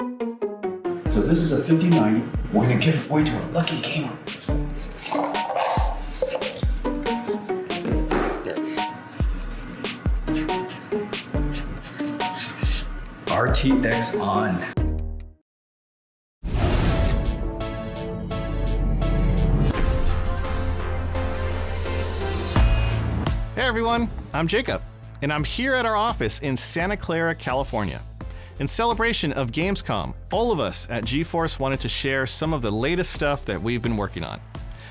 So this is a 5090. We're gonna give it away to a lucky gamer. RTX on. Hey everyone, I'm Jacob, and I'm here at our office in Santa Clara, California. In celebration of Gamescom, all of us at GeForce wanted to share some of the latest stuff that we've been working on.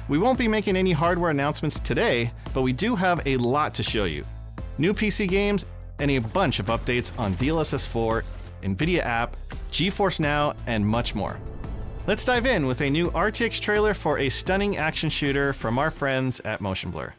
We won't be making any hardware announcements today, but we do have a lot to show you. New PC games and a bunch of updates on DLSS 4, NVIDIA App, GeForce NOW, and much more. Let's dive in with a new RTX trailer for a stunning action shooter from our friends at Motion Blur.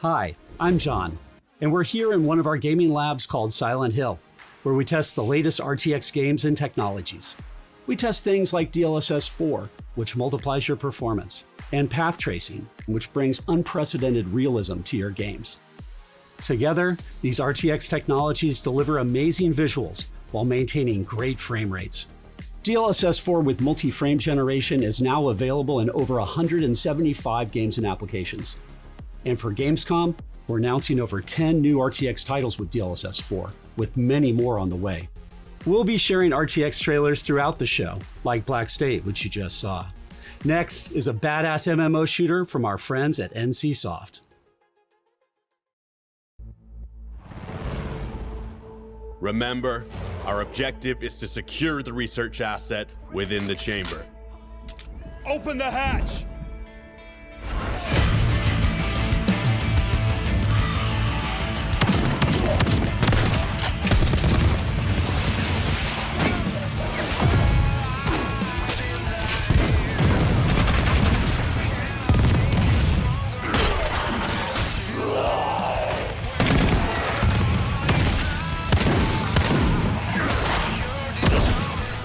Hi, I'm John, and we're here in one of our gaming labs called Silent Hill, where we test the latest RTX games and technologies. We test things like DLSS 4, which multiplies your performance, and path tracing, which brings unprecedented realism to your games. Together, these RTX technologies deliver amazing visuals while maintaining great frame rates. DLSS 4 with multi-frame generation is now available in over 175 games and applications. And for Gamescom, we're announcing over 10 new RTX titles with DLSS 4, with many more on the way. We'll be sharing RTX trailers throughout the show, like Black State, which you just saw. Next is a badass MMO shooter from our friends at NCSoft. Remember, our objective is to secure the research asset within the chamber. Open the hatch!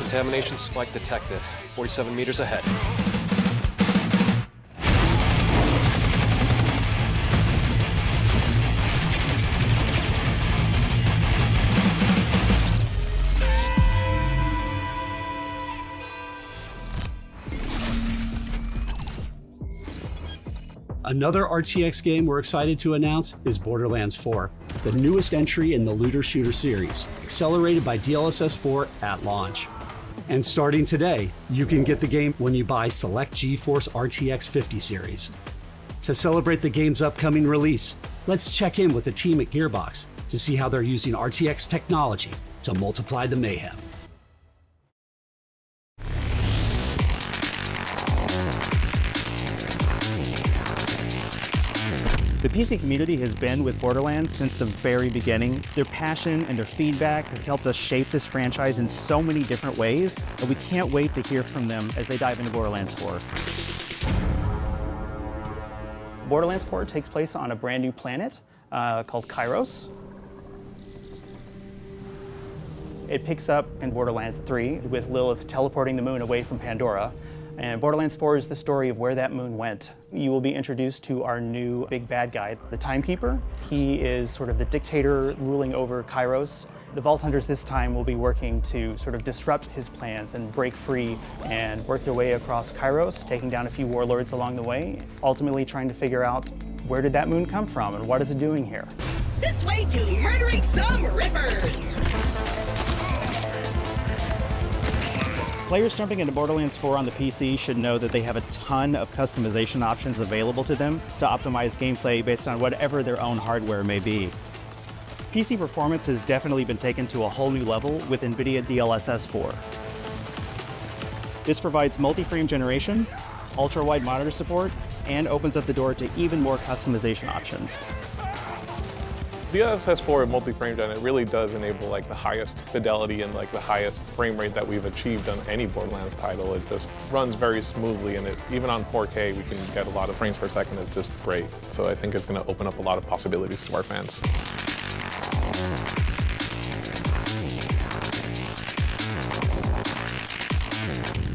Contamination spike detected. 47 meters ahead. Another RTX game we're excited to announce is Borderlands 4, the newest entry in the looter shooter series, accelerated by DLSS 4 at launch. And starting today, you can get the game when you buy select GeForce RTX 50 series. To celebrate the game's upcoming release, let's check in with the team at Gearbox to see how they're using RTX technology to multiply the mayhem. The PC community has been with Borderlands since the very beginning. Their passion and their feedback has helped us shape this franchise in so many different ways, and we can't wait to hear from them as they dive into Borderlands 4. Borderlands 4 takes place on a brand new planet called Kairos. It picks up in Borderlands 3 with Lilith teleporting the moon away from Pandora. And Borderlands 4 is the story of where that moon went. You will be introduced to our new big bad guy, the Timekeeper. He is sort of the dictator ruling over Kairos. The Vault Hunters this time will be working to sort of disrupt his plans and break free and work their way across Kairos, taking down a few warlords along the way, ultimately trying to figure out where did that moon come from and what is it doing here. This way to murdering some rippers! Players jumping into Borderlands 4 on the PC should know that they have a ton of customization options available to them to optimize gameplay based on whatever their own hardware may be. PC performance has definitely been taken to a whole new level with NVIDIA DLSS 4. This provides multi-frame generation, ultra-wide monitor support, and opens up the door to even more customization options. DLSS 4 multi-frame gen, it really does enable like the highest fidelity and like the highest frame rate that we've achieved on any Borderlands title. It just runs very smoothly, and even on 4K we can get a lot of frames per second. It's just great. So I think it's going to open up a lot of possibilities to our fans.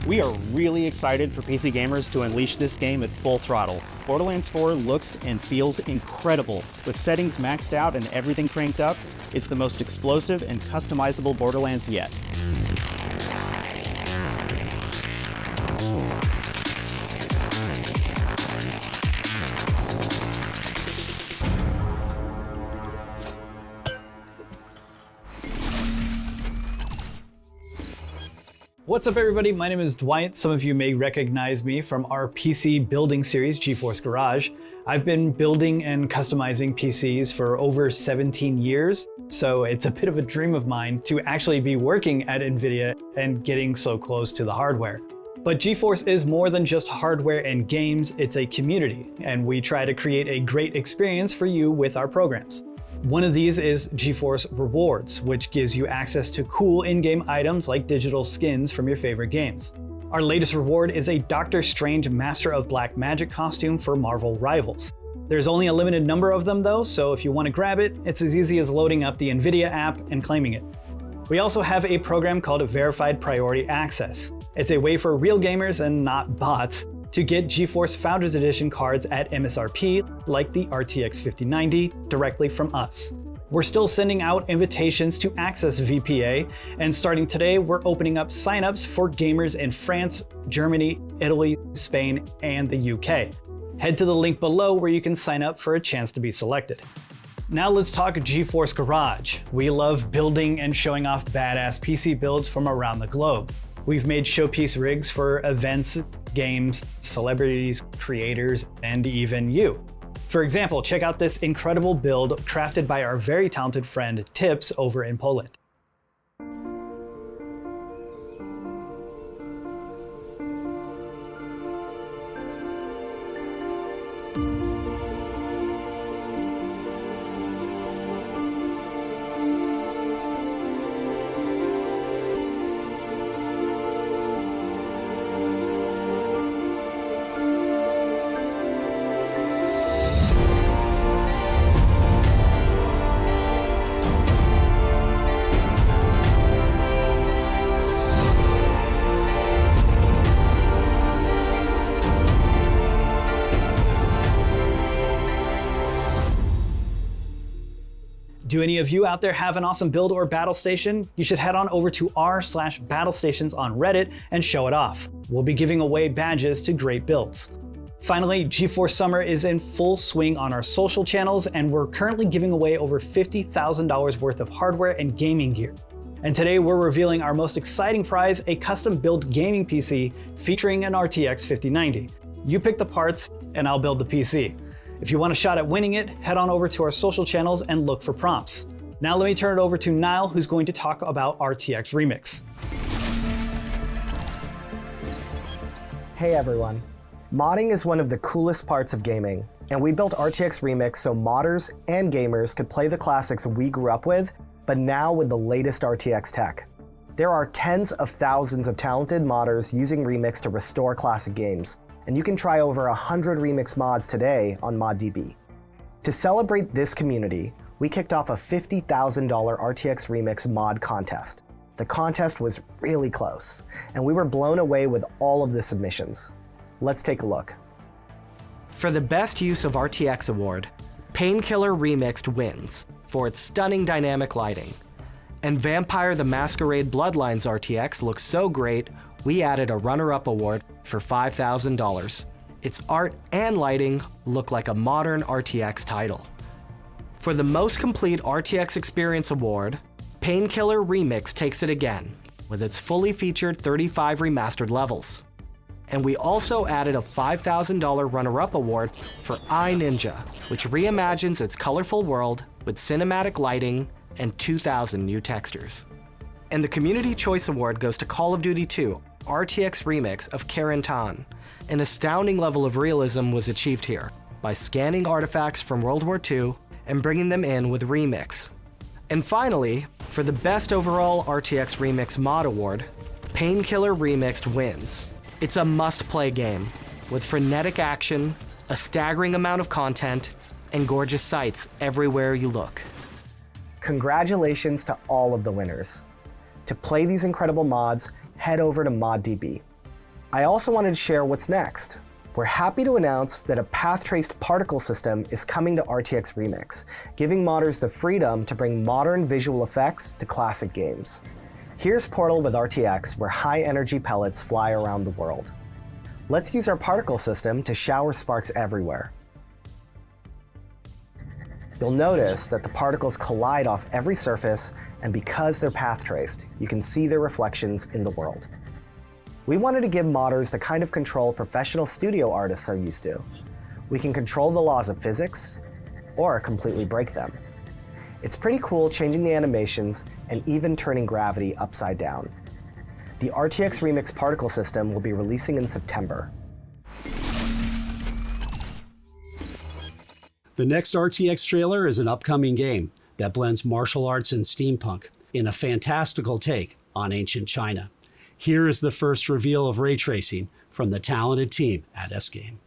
We are really excited for PC gamers to unleash this game at full throttle. Borderlands 4 looks and feels incredible. With settings maxed out and everything cranked up, it's the most explosive and customizable Borderlands yet. What's up everybody, my name is Dwight. Some of you may recognize me from our PC building series, GeForce Garage. I've been building and customizing PCs for over 17 years, so it's a bit of a dream of mine to actually be working at NVIDIA and getting so close to the hardware. But GeForce is more than just hardware and games, it's a community, and we try to create a great experience for you with our programs. One of these is GeForce Rewards, which gives you access to cool in-game items like digital skins from your favorite games. Our latest reward is a Doctor Strange Master of Black Magic costume for Marvel Rivals. There's only a limited number of them though, so if you want to grab it, it's as easy as loading up the NVIDIA app and claiming it. We also have a program called Verified Priority Access. It's a way for real gamers and not bots to get GeForce Founders Edition cards at MSRP, like the RTX 5090, directly from us. We're still sending out invitations to access VPA, and starting today, we're opening up signups for gamers in France, Germany, Italy, Spain, and the UK. Head to the link below where you can sign up for a chance to be selected. Now let's talk GeForce Garage. We love building and showing off badass PC builds from around the globe. We've made showpiece rigs for events, games, celebrities, creators, and even you. For example, check out this incredible build crafted by our very talented friend Tips over in Poland. Do any of you out there have an awesome build or battle station? You should head on over to r/battlestations on Reddit and show it off. We'll be giving away badges to great builds. Finally, GeForce Summer is in full swing on our social channels, and we're currently giving away over $50,000 worth of hardware and gaming gear. And today we're revealing our most exciting prize, a custom built gaming PC featuring an RTX 5090. You pick the parts and I'll build the PC. If you want a shot at winning it, head on over to our social channels and look for prompts. Now let me turn it over to Niall, who's going to talk about RTX Remix. Hey everyone. Modding is one of the coolest parts of gaming, and we built RTX Remix so modders and gamers could play the classics we grew up with, but now with the latest RTX tech. There are tens of thousands of talented modders using Remix to restore classic games, and you can try over 100 Remix mods today on ModDB. To celebrate this community, we kicked off a $50,000 RTX Remix mod contest. The contest was really close, and we were blown away with all of the submissions. Let's take a look. For the Best Use of RTX award, Painkiller Remixed wins for its stunning dynamic lighting. And Vampire the Masquerade Bloodlines RTX looks so great, we added a runner-up award for $5,000. Its art and lighting look like a modern RTX title. For the Most Complete RTX Experience award, Painkiller Remix takes it again, with its fully featured 35 remastered levels. And we also added a $5,000 runner-up award for iNinja, which reimagines its colorful world with cinematic lighting and 2,000 new textures. And the Community Choice Award goes to Call of Duty 2, RTX Remix of Karentan. An astounding level of realism was achieved here by scanning artifacts from World War II and bringing them in with Remix. And finally, for the Best Overall RTX Remix Mod Award, Painkiller Remixed wins. It's a must-play game with frenetic action, a staggering amount of content, and gorgeous sights everywhere you look. Congratulations to all of the winners. To play these incredible mods, head over to ModDB. I also wanted to share what's next. We're happy to announce that a path-traced particle system is coming to RTX Remix, giving modders the freedom to bring modern visual effects to classic games. Here's Portal with RTX, where high-energy pellets fly around the world. Let's use our particle system to shower sparks everywhere. You'll notice that the particles collide off every surface, and because they're path-traced, you can see their reflections in the world. We wanted to give modders the kind of control professional studio artists are used to. We can control the laws of physics, or completely break them. It's pretty cool changing the animations and even turning gravity upside down. The RTX Remix particle system will be releasing in September. The next RTX trailer is an upcoming game that blends martial arts and steampunk in a fantastical take on ancient China. Here is the first reveal of ray tracing from the talented team at S-Game.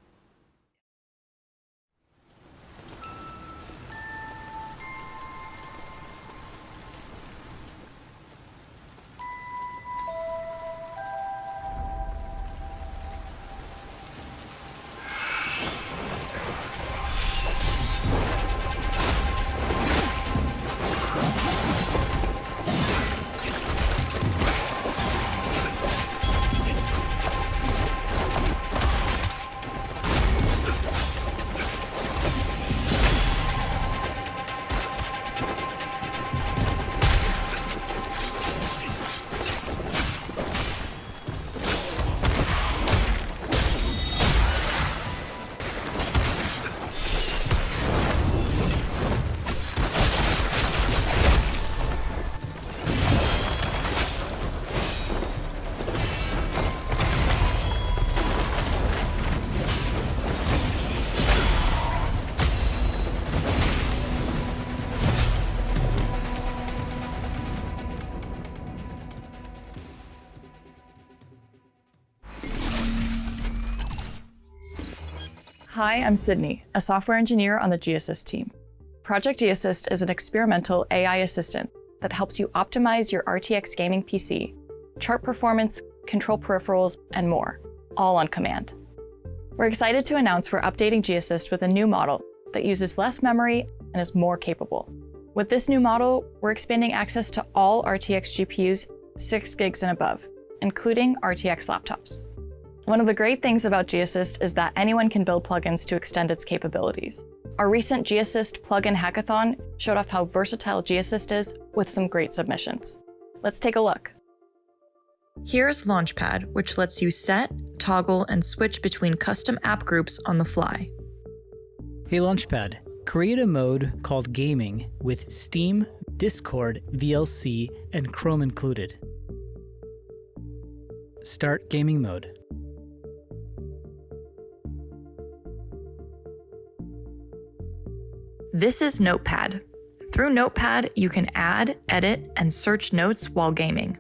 Hi, I'm Sydney, a software engineer on the GAssist team. Project GAssist is an experimental AI assistant that helps you optimize your RTX gaming PC, chart performance, control peripherals, and more, all on command. We're excited to announce we're updating GAssist with a new model that uses less memory and is more capable. With this new model, we're expanding access to all RTX GPUs 6 gigs and above, including RTX laptops. One of the great things about GAssist is that anyone can build plugins to extend its capabilities. Our recent GAssist plugin hackathon showed off how versatile GAssist is with some great submissions. Let's take a look. Here's Launchpad, which lets you set, toggle, and switch between custom app groups on the fly. Hey Launchpad, create a mode called Gaming with Steam, Discord, VLC, and Chrome included. Start gaming mode. This is Notepad. Through Notepad, you can add, edit, and search notes while gaming.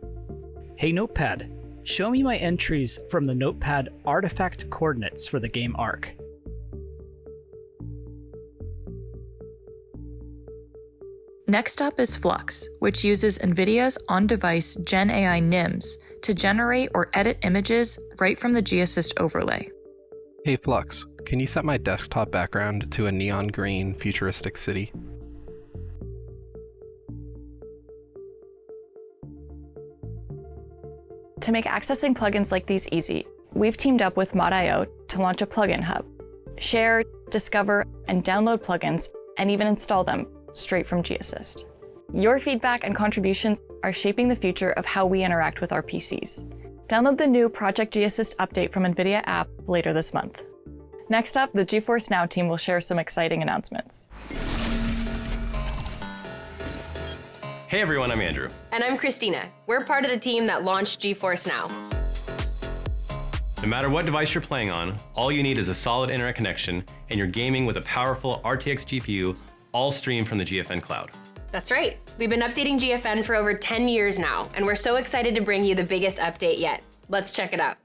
Hey Notepad, show me my entries from the Notepad artifact coordinates for the game arc. Next up is Flux, which uses NVIDIA's on-device Gen AI NIMs to generate or edit images right from the GAssist overlay. Hey Flux, can you set my desktop background to a neon green futuristic city? To make accessing plugins like these easy, we've teamed up with Mod.io to launch a plugin hub. Share, discover, and download plugins, and even install them straight from GAssist. Your feedback and contributions are shaping the future of how we interact with our PCs. Download the new Project G-Assist update from NVIDIA App later this month. Next up, the GeForce NOW team will share some exciting announcements. Hey everyone, I'm Andrew. And I'm Christina. We're part of the team that launched GeForce NOW. No matter what device you're playing on, all you need is a solid internet connection, and you're gaming with a powerful RTX GPU, all streamed from the GFN cloud. That's right. We've been updating GFN for over 10 years now, and we're so excited to bring you the biggest update yet. Let's check it out.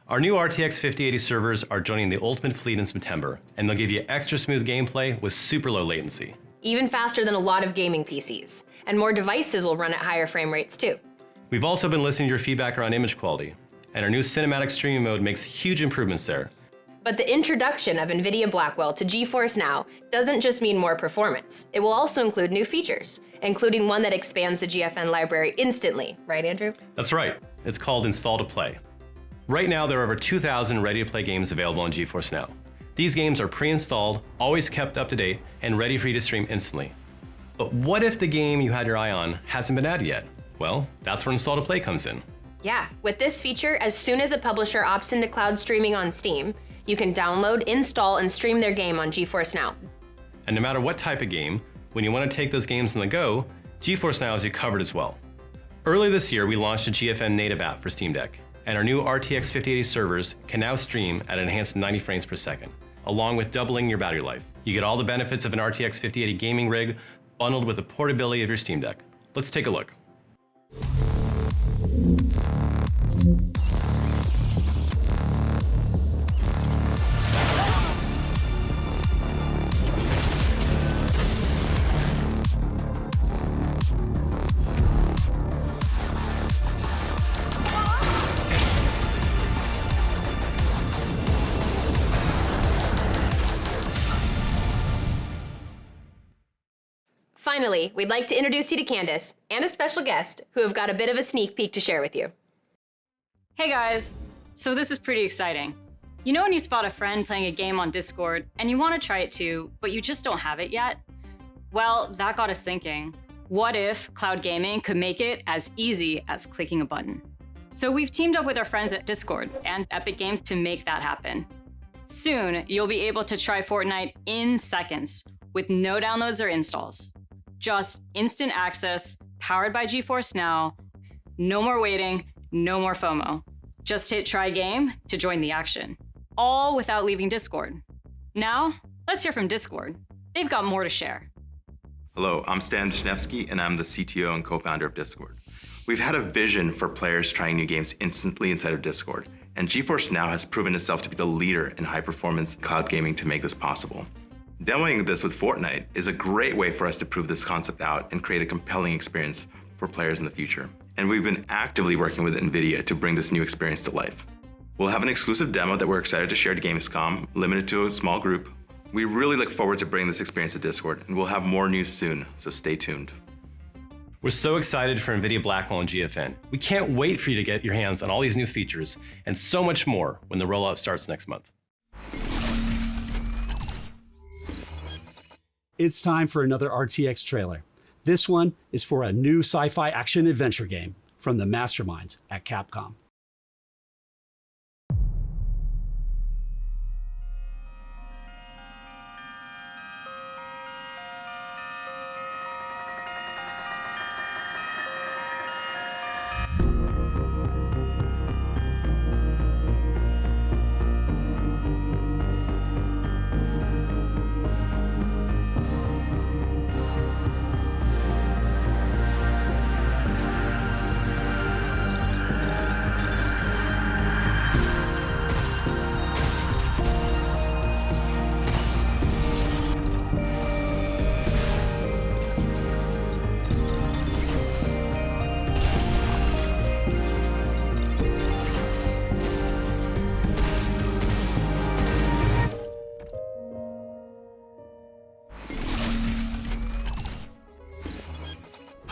Our new RTX 5080 servers are joining the Ultimate fleet in September, and they'll give you extra smooth gameplay with super low latency. Even faster than a lot of gaming PCs. And more devices will run at higher frame rates too. We've also been listening to your feedback around image quality, and our new cinematic streaming mode makes huge improvements there. But the introduction of NVIDIA Blackwell to GeForce NOW doesn't just mean more performance. It will also include new features, including one that expands the GFN library instantly. Right, Andrew? That's right. It's called Install to Play. Right now, there are over 2,000 ready-to-play games available on GeForce NOW. These games are pre-installed, always kept up to date, and ready for you to stream instantly. But what if the game you had your eye on hasn't been added yet? Well, that's where Install to Play comes in. Yeah, with this feature, as soon as a publisher opts into cloud streaming on Steam, you can download, install, and stream their game on GeForce NOW. And no matter what type of game, when you want to take those games on the go, GeForce NOW has you covered as well. Early this year, we launched a GFN native app for Steam Deck, and our new RTX 5080 servers can now stream at an enhanced 90 frames per second, along with doubling your battery life. You get all the benefits of an RTX 5080 gaming rig bundled with the portability of your Steam Deck. Let's take a look. Finally, we'd like to introduce you to Candace and a special guest who have got a bit of a sneak peek to share with you. Hey guys, so this is pretty exciting. You know when you spot a friend playing a game on Discord and you want to try it too, but you just don't have it yet? Well, that got us thinking, what if cloud gaming could make it as easy as clicking a button? So we've teamed up with our friends at Discord and Epic Games to make that happen. Soon, you'll be able to try Fortnite in seconds with no downloads or installs. Just instant access, powered by GeForce NOW, no more waiting, no more FOMO. Just hit try game to join the action, all without leaving Discord. Now, let's hear from Discord. They've got more to share. Hello, I'm Stan Wisniewski, and I'm the CTO and co-founder of Discord. We've had a vision for players trying new games instantly inside of Discord, and GeForce NOW has proven itself to be the leader in high-performance cloud gaming to make this possible. Demoing this with Fortnite is a great way for us to prove this concept out and create a compelling experience for players in the future. And we've been actively working with NVIDIA to bring this new experience to life. We'll have an exclusive demo that we're excited to share at Gamescom, limited to a small group. We really look forward to bringing this experience to Discord, and we'll have more news soon, so stay tuned. We're so excited for NVIDIA Blackwell and GFN. We can't wait for you to get your hands on all these new features and so much more when the rollout starts next month. It's time for another RTX trailer. This one is for a new sci-fi action-adventure game from the masterminds at Capcom.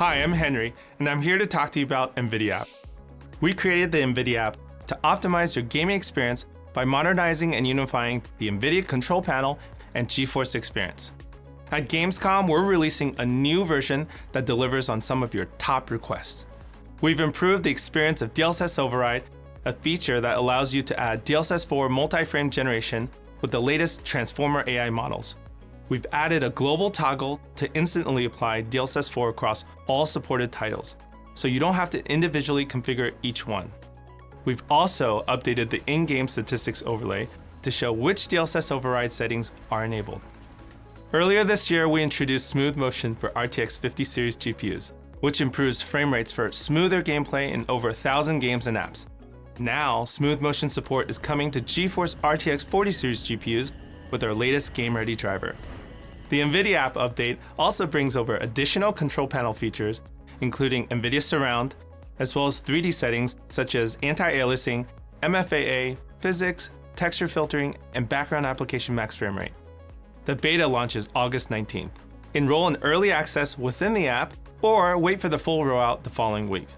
Hi, I'm Henry, and I'm here to talk to you about NVIDIA App. We created the NVIDIA App to optimize your gaming experience by modernizing and unifying the NVIDIA control panel and GeForce experience. At Gamescom, we're releasing a new version that delivers on some of your top requests. We've improved the experience of DLSS Override, a feature that allows you to add DLSS 4 multi-frame generation with the latest Transformer AI models. We've added a global toggle to instantly apply DLSS 4 across all supported titles, so you don't have to individually configure each one. We've also updated the in-game statistics overlay to show which DLSS override settings are enabled. Earlier this year, we introduced smooth motion for RTX 50 series GPUs, which improves frame rates for smoother gameplay in over 1,000 games and apps. Now, smooth motion support is coming to GeForce RTX 40 series GPUs with our latest game-ready driver. The NVIDIA App update also brings over additional control panel features, including NVIDIA Surround, as well as 3D settings such as anti-aliasing, MFAA, physics, texture filtering, and background application max frame rate. The beta launches August 19th. Enroll in early access within the app or wait for the full rollout the following week.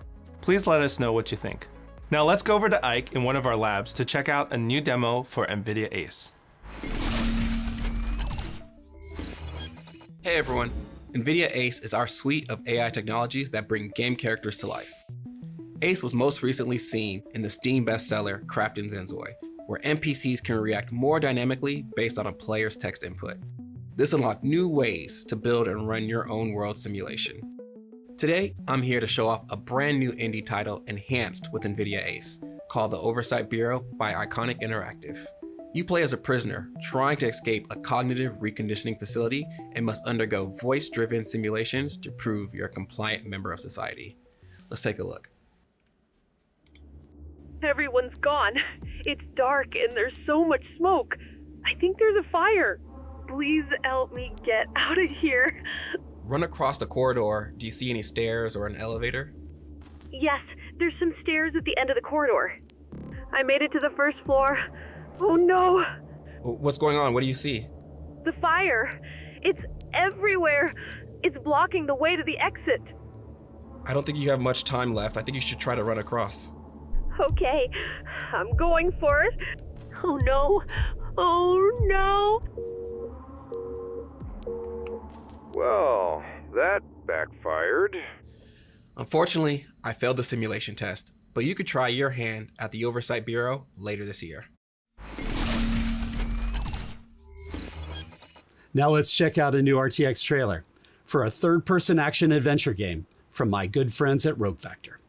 Please let us know what you think. Now let's go over to Ike in one of our labs to check out a new demo for NVIDIA Ace. Hey everyone, NVIDIA Ace is our suite of AI technologies that bring game characters to life. Ace was most recently seen in the Steam bestseller Crafton Zenzoi, where NPCs can react more dynamically based on a player's text input. This unlocked new ways to build and run your own world simulation. Today, I'm here to show off a brand new indie title enhanced with NVIDIA Ace, called the Oversight Bureau by Iconic Interactive. You play as a prisoner trying to escape a cognitive reconditioning facility and must undergo voice-driven simulations to prove you're a compliant member of society. Let's take a look. Everyone's gone. It's dark and there's so much smoke. I think there's a fire. Please help me get out of here. Run across the corridor. Do you see any stairs or an elevator? Yes, there's some stairs at the end of the corridor. I made it to the first floor. Oh no! What's going on? What do you see? The fire. It's everywhere. It's blocking the way to the exit. I don't think you have much time left. I think you should try to run across. Okay, I'm going for it. Oh no. Oh no. Well, that backfired. Unfortunately, I failed the simulation test, but you could try your hand at the Oversight Bureau later this year. Now let's check out a new RTX trailer for a third-person action adventure game from my good friends at Rogue Factor.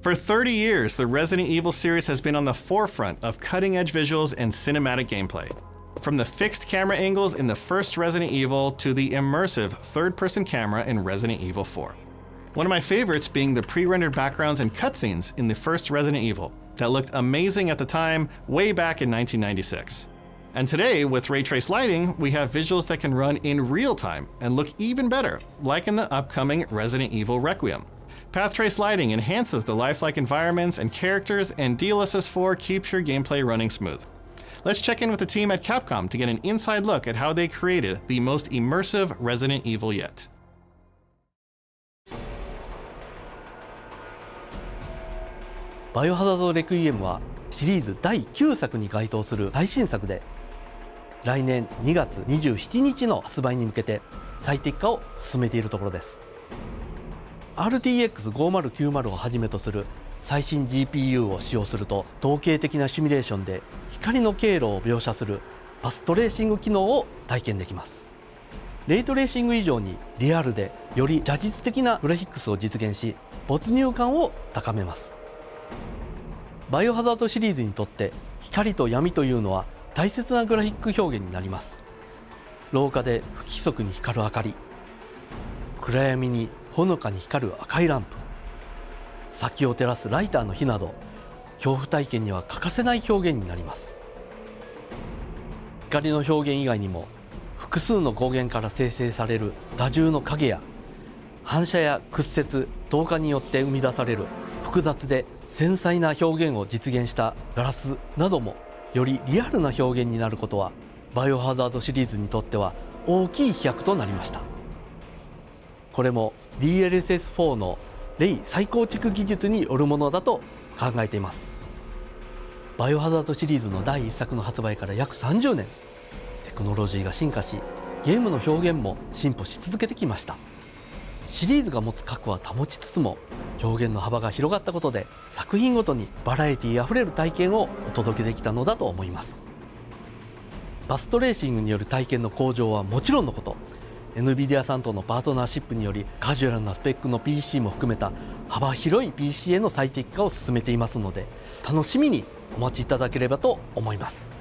For 30 years, the Resident Evil series has been on the forefront of cutting-edge visuals and cinematic gameplay. From the fixed camera angles in the first Resident Evil to the immersive third-person camera in Resident Evil 4. One of my favorites being the pre-rendered backgrounds and cutscenes in the first Resident Evil that looked amazing at the time, way back in 1996. And today, with ray trace lighting, we have visuals that can run in real time and look even better, like in the upcoming Resident Evil Requiem. Path trace lighting enhances the lifelike environments and characters, and DLSS 4 keeps your gameplay running smooth. Let's check in with the team at Capcom to get an inside look at how they created the most immersive Resident Evil yet.バイオハザードレクイエムはシリーズ第9作に該当する最新作で、来年2月27日の発売に向けて最適化を進めているところです。RTX5090 をはじめとする最新 GPU を使用すると、統計的なシミュレーションで光の経路を描写するパストレーシング機能を体験できます。レイトレーシング以上にリアルでより写実的なグラフィックスを実現し、没入感を高めます。バイオハザードシリーズにとって光と闇というのは大切なグラフィック表現になります。廊下で不規則に光る明かり、暗闇にほのかに光る赤いランプ、先を照らすライターの火など、恐怖体験には欠かせない表現になります。光の表現以外にも、複数の光源から生成される多重の影や、反射や屈折、透過によって生み出される複雑で繊細な表現を実現したガラスなども、よりリアルな表現になることは、バイオハザードシリーズにとっては大きい飛躍となりました。これも DLSS4 のレイ再構築技術によるものだと考えています。バイオハザードシリーズの第1作の発売から約30年、テクノロジーが進化し、ゲームの表現も進歩し続けてきました。シリーズが持つ核は保ちつつも、表現の幅が広がったことで、作品ごとにバラエティあふれる体験をお届けできたのだと思います。バストレーシングによる体験の向上はもちろんのこと、NVIDIA さんとのパートナーシップによりカジュアルなスペックの PC も含めた幅広い PC への最適化を進めていますので、楽しみにお待ちいただければと思います。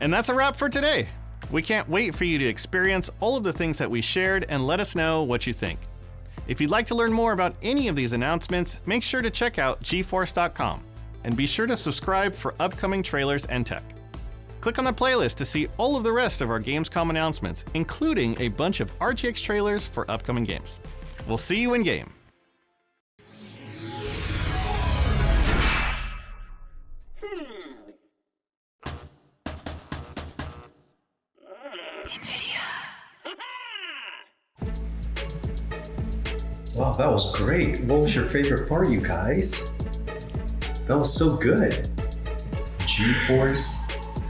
And that's a wrap for today. We can't wait for you to experience all of the things that we shared and let us know what you think. If you'd like to learn more about any of these announcements, make sure to check out GeForce.com and be sure to subscribe for upcoming trailers and tech. Click on the playlist to see all of the rest of our Gamescom announcements, including a bunch of RTX trailers for upcoming games. We'll see you in game. Wow, that was great. What was your favorite part, you guys? That was so good. GeForce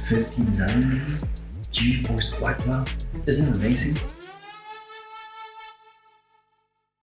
5090, GeForce Blackwell. Isn't it amazing?